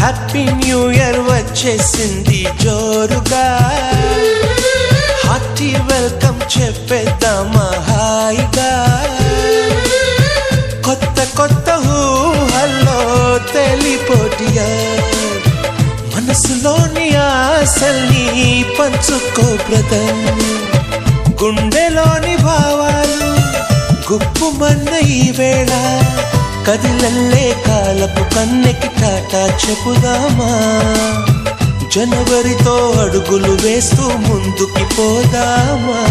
Happy new year వచ్చేసింది జోరుగా, hearty welcome చెప్పేద్దామా హాయిగా. కొత్త కొత్త ఊహల్లో తెలిపోటియా, మనసులోని ఆశల్ని పంచుకో బ్రదర్. గుండెలోని భావాలు గుప్పుమన్న ఈ వేళ, కదిలల్లే కాలపు కన్నెకి టాటా చెప్పుదామా. జనవరితో అడుగులు వేస్తూ ముందుకి పోదామా.